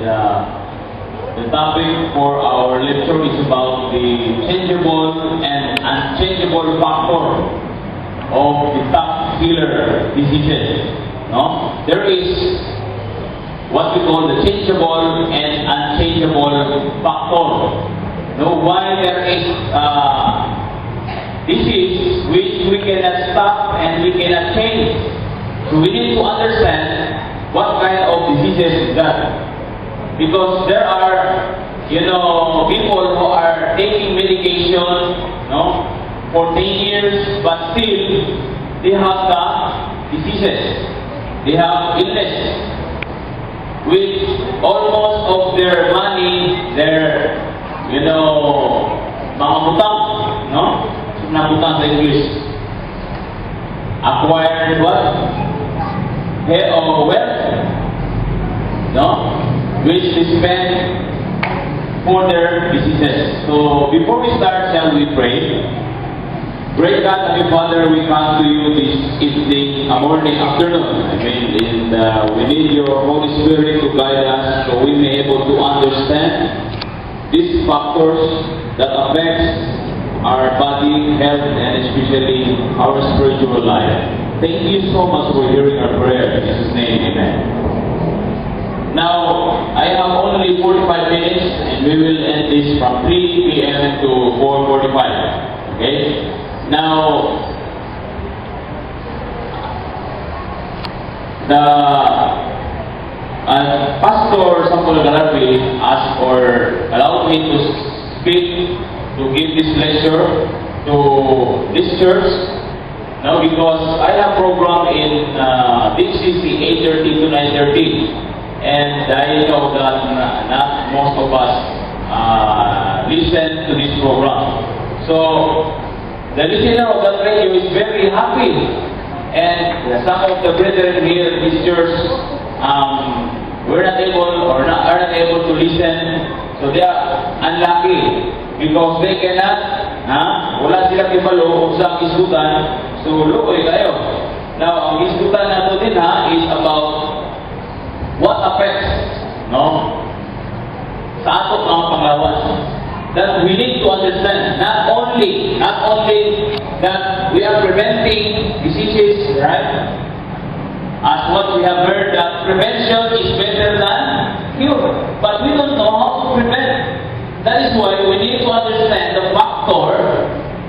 the topic for our lecture is about the changeable and unchangeable factor of the top killer diseases. No? There is what we call the changeable and unchangeable factor. No, why there is disease which we cannot stop and we cannot change. So we need to understand what kind of diseases is that. Because there are, people who are taking medication, for 10 years, but still they have the diseases. They have illness. With almost of their money, their, mga butang, na butang sa English. Acquired what? Wealth, which they spend for their diseases. So before we start, shall we pray? Great God, Heavenly Father, we come to you this evening, morning, afternoon. We need your Holy Spirit to guide us so we may be able to understand these factors that affect our body, health, and especially our spiritual life. Thank you so much for hearing our prayer. In Jesus' name, amen. Now, I have only 45 minutes and we will end this from 3 p.m. to 4:45. Okay? Now, the Pastor Samuel Garabi asked or allowed me to speak, to give this lecture to this church. Now, because I have program in DCC 8:30 to 9:30, and I know that not most of us listen to this program. So, the listener of that radio is very happy, and some of the brethren here in this church are not able to listen, so they are unlucky because they cannot, wala silang ibalo sa isgutan, so lukoy kayo. Now, ang isgutan nato din is about what affects, sa ato mga panglawas. That we need to understand, not only that we are preventing diseases, right? As what we have heard, that prevention is better than cure. But we don't know how to prevent. That is why we need to understand the factor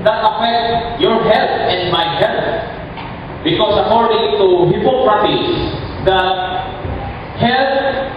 that affect your health and my health. Because according to Hippocrates, that health